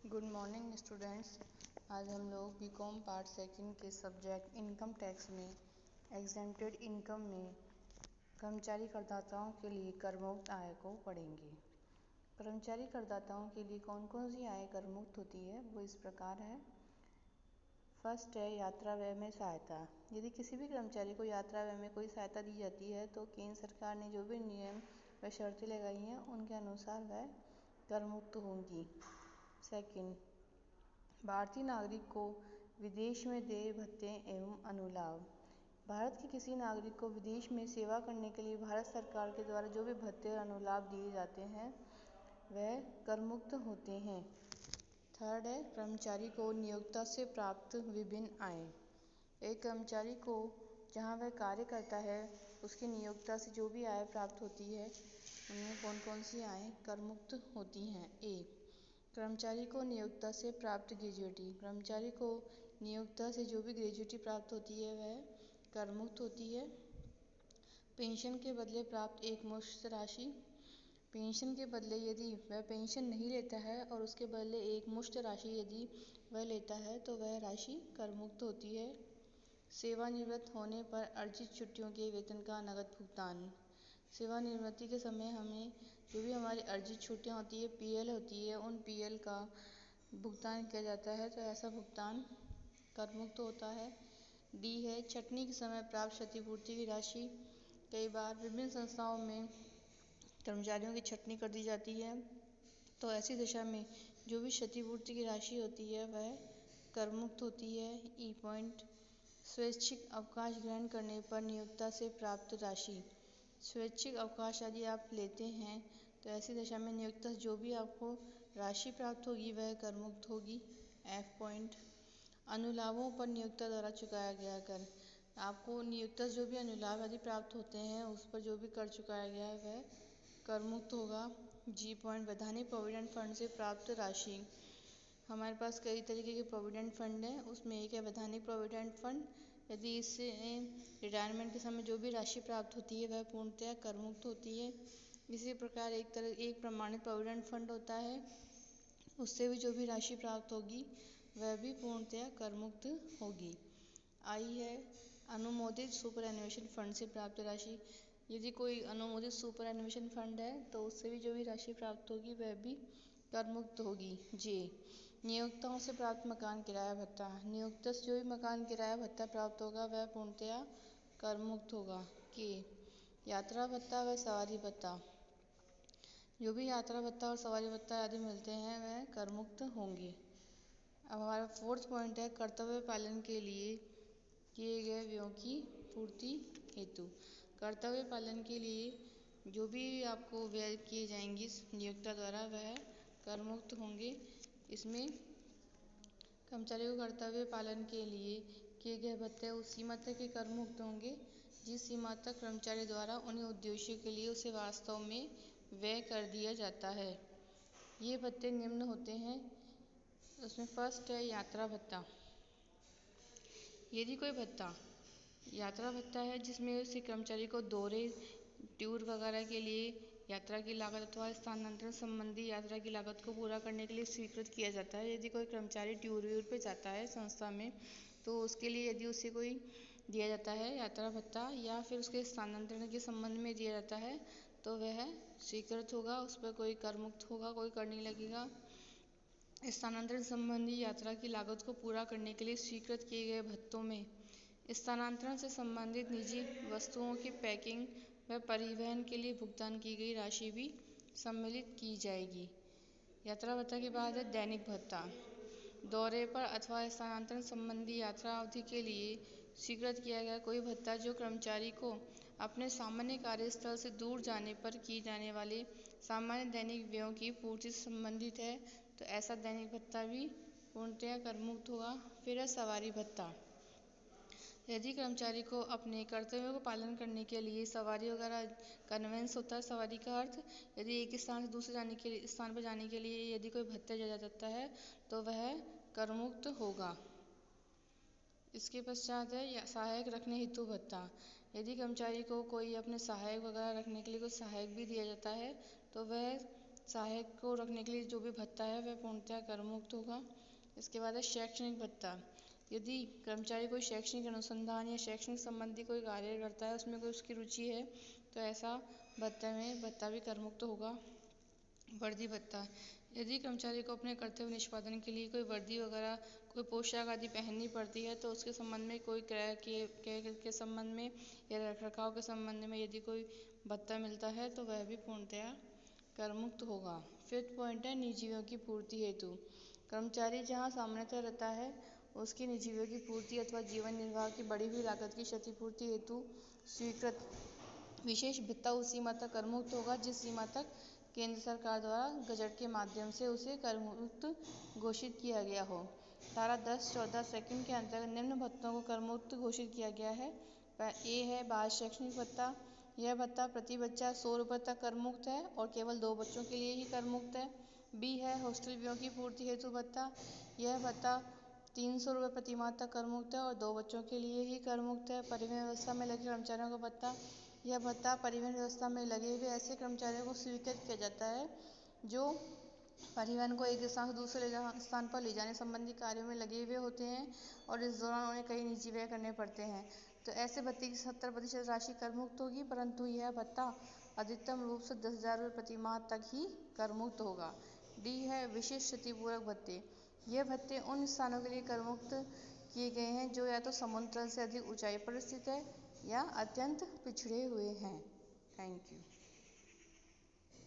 Good morning students. आज हम लोग बीकॉम पार्ट सेकंड के सब्जेक्ट इनकम टैक्स में एग्जेम्प्टेड इनकम में कर्मचारी करदाताओं के लिए करमुक्त आय को पढ़ेंगे। कर्मचारी करदाताओं के लिए कौन कौन सी आय करमुक्त होती है वो इस प्रकार है। फर्स्ट है यात्रा व्यय में सहायता। यदि किसी भी कर्मचारी को यात्रा व्यय में कोई सहायता दी जाती है तो केंद्र सरकार ने जो भी नियम व शर्तें लगाई हैं उनके अनुसार वह करमुक्त होंगी। सेकंड, भारतीय नागरिक को विदेश में देय भत्ते एवं अनुलाभ। भारत के किसी नागरिक को विदेश में सेवा करने के लिए भारत सरकार के द्वारा जो भी भत्ते और अनुलाभ दिए जाते हैं वह करमुक्त होते हैं। थर्ड है कर्मचारी को नियोक्ता से प्राप्त विभिन्न आय। एक कर्मचारी को जहां वह कार्य करता है उसके नियोक्ता से जो भी आय प्राप्त होती है उनमें कौन कौन सी आय करमुक्त होती हैं। ए, कर्मचारी को नियोक्ता से प्राप्त ग्रेच्युटी। कर्मचारी को नियोक्ता से जो भी ग्रेच्युटी प्राप्त होती है वह करमुक्त होती है। पेंशन के बदले प्राप्त एकमुश्त राशि। पेंशन के बदले यदि वह पेंशन नहीं लेता है और उसके बदले एकमुश्त राशि यदि वह लेता है तो वह राशि करमुक्त होती है। सेवानिवृत्त होने पर अर्जित छुट्टियों के वेतन का नकद भुगतान। सेवानिवृत्ति के समय हमें जो भी हमारी अर्जित छुट्टियां होती है पीएल होती है उन पीएल का भुगतान किया जाता है तो ऐसा भुगतान करमुक्त होता है। डी है छंटनी के समय प्राप्त क्षतिपूर्ति की राशि। कई बार विभिन्न संस्थाओं में कर्मचारियों की छंटनी कर दी जाती है तो ऐसी दशा में जो भी क्षतिपूर्ति की राशि होती है वह करमुक्त होती है। ई पॉइंट, स्वैच्छिक अवकाश ग्रहण करने पर नियोक्ता से प्राप्त राशि। स्वैच्छिक अवकाश यदि आप लेते हैं तो ऐसी दशा में नियोक्ता से जो भी आपको राशि प्राप्त होगी वह करमुक्त होगी। एफ पॉइंट, अनुलाभों पर नियोक्ता द्वारा चुकाया गया कर। आपको नियोक्ता से जो भी अनुलाभ यदि प्राप्त होते हैं उस पर जो भी कर चुकाया गया है वह करमुक्त होगा। जी पॉइंट, वैधानिक प्रोविडेंट फंड से प्राप्त राशि। हमारे पास कई तरीके के प्रोविडेंट फंड हैं उसमें एक है वैधानिक प्रोविडेंट फंड। यदि इससे रिटायरमेंट के समय जो भी राशि प्राप्त होती है वह पूर्णतः करमुक्त होती है। इसी प्रकार एक प्रमाणित प्रोविडेंट फंड होता है उससे भी जो भी राशि प्राप्त होगी वह भी पूर्णतः करमुक्त होगी। आई है अनुमोदित सुपरएनुएशन फंड से प्राप्त राशि। यदि कोई अनुमोदित सुपरएनुएशन फंड है तो उससे भी जो भी राशि प्राप्त होगी वह भी करमुक्त होगी। जे, नियोक्ताओं से प्राप्त मकान किराया भत्ता। नियोक्ता से जो भी मकान किराया भत्ता प्राप्त होगा वह पूर्णतः करमुक्त होगा। के, यात्रा भत्ता व सवारी भत्ता। जो भी यात्रा भत्ता और सवारी भत्ता आदि मिलते हैं वह करमुक्त होंगे। अब हमारा फोर्थ पॉइंट है कर्तव्य पालन के लिए किए गए व्ययों की पूर्ति हेतु। कर्तव्य पालन के लिए जो भी आपको व्यय किए जाएंगे नियोक्ता द्वारा वह करमुक्त होंगे। इसमें कर्मचारियों को कर्तव्य पालन के लिए किए गए भत्ते उस सीमा तक के करमुक्त होंगे जिस सीमा तक कर्मचारी द्वारा उन्हें उद्देश्यों के लिए उसे वास्तव में व्यय कर दिया जाता है। ये भत्ते निम्न होते हैं। उसमें फर्स्ट है यात्रा भत्ता। यदि कोई भत्ता यात्रा भत्ता है जिसमें उसे कर्मचारी को दौरे टूर वगैरह के लिए यात्रा की लागत अथवा स्थानांतरण संबंधी यात्रा की लागत को पूरा करने के लिए स्वीकृत किया जाता है। यदि कोई कर्मचारी टूर पे जाता है संस्था में तो उसके लिए यदि उसे कोई दिया जाता है यात्रा भत्ता या फिर उसके स्थानांतरण के संबंध में दिया जाता है तो वह स्वीकृत होगा, उस पर कोई कर मुक्त होगा, कोई कर नहीं लगेगा। स्थानांतरण संबंधी यात्रा की लागत को पूरा करने के लिए स्वीकृत किए गए भत्तों में स्थानांतरण से संबंधित निजी वस्तुओं की पैकिंग व परिवहन के लिए भुगतान की गई राशि भी सम्मिलित की जाएगी। यात्रा भत्ता के बाद है दैनिक भत्ता। दौरे पर अथवा स्थानांतरण संबंधी यात्रा अवधि के लिए स्वीकृत किया गया कोई भत्ता जो कर्मचारी को अपने सामान्य कार्यस्थल से दूर जाने पर की जाने वाले सामान्य दैनिक व्ययों की पूर्ति से संबंधित है तो ऐसा दैनिक भत्ता भी पूर्णतः करमुक्त होगा। फिर है सवारी भत्ता। यदि कर्मचारी को अपने कर्तव्यों को पालन करने के लिए सवारी वगैरह कन्वेंस होता है, सवारी का अर्थ यदि एक स्थान से दूसरे स्थान पर जाने के लिए यदि कोई भत्ता दिया जाता है तो वह करमुक्त होगा। इसके पश्चात है सहायक रखने हेतु भत्ता। यदि कर्मचारी को कोई अपने सहायक वगैरह रखने के लिए कोई सहायक भी दिया जाता है तो वह सहायक को रखने के लिए जो भी भत्ता है वह पूर्णतः कर मुक्त होगा। इसके बाद है शैक्षणिक भत्ता। यदि कर्मचारी कोई शैक्षणिक अनुसंधान या शैक्षणिक संबंधी कोई कार्य करता है, उसमें कोई उसकी रुचि है, तो ऐसा भत्ता भी कर मुक्त होगा। वर्दी भत्ता। यदि कर्मचारी को अपने कर्तव्य निष्पादन के लिए कोई वर्दी वगैरह कोई पोशाक आदि पहननी पड़ती है, तो उसके संबंध में कोई क्रय के संबंध में या रखरखाव के संबंध में यदि कोई भत्ता मिलता है तो वह भी पूर्णतया कर मुक्त होगा। 5th पॉइंट है निजीवियों की पूर्ति हेतु। कर्मचारी जहां सामान्यतः रहता है, उसकी निजीवियों की पूर्ति अथवा जीवन निर्वाह की बढ़ी हुई लागत की क्षतिपूर्ति हेतु स्वीकृत विशेष भत्ता उस सीमा तक कर मुक्त होगा जिस सीमा तक केंद्र सरकार द्वारा गजट के माध्यम से उसे कर मुक्त घोषित किया गया हो। धारा 10-14 सेकंड के अंतर्गत निम्न भत्तों को कर मुक्त घोषित किया गया है। ए है बाल शैक्षणिक भत्ता। यह भत्ता प्रति बच्चा 100 रुपये तक कर मुक्त है और केवल 2 बच्चों के लिए ही कर मुक्त है। बी है हॉस्टल व्ययों की पूर्ति हेतु भत्ता। यह भत्ता 300 रुपये प्रति माह तक कर मुक्त है और 2 बच्चों के लिए ही कर मुक्त है। परिवहन व्यवस्था में लगे कर्मचारियों का भत्ता। यह भत्ता परिवहन व्यवस्था में लगे हुए ऐसे कर्मचारियों को स्वीकृत किया जाता है जो परिवहन को एक स्थान से दूसरे स्थान पर ले जाने संबंधी कार्यों में लगे हुए होते हैं और इस दौरान उन्हें कई निजी व्यय करने पड़ते हैं। तो ऐसे भत्ते की 70% राशि कर मुक्त होगी, परंतु यह भत्ता अधिकतम रूप से 10,000 रुपये प्रति माह तक ही कर मुक्त होगा। डी है विशेष क्षतिपूरक भत्ते। यह भत्ते उन स्थानों के लिए कर मुक्त किए गए हैं जो या तो समुद्र तल से अधिक ऊंचाई पर स्थित है या अत्यंत पिछड़े हुए हैं। Thank you.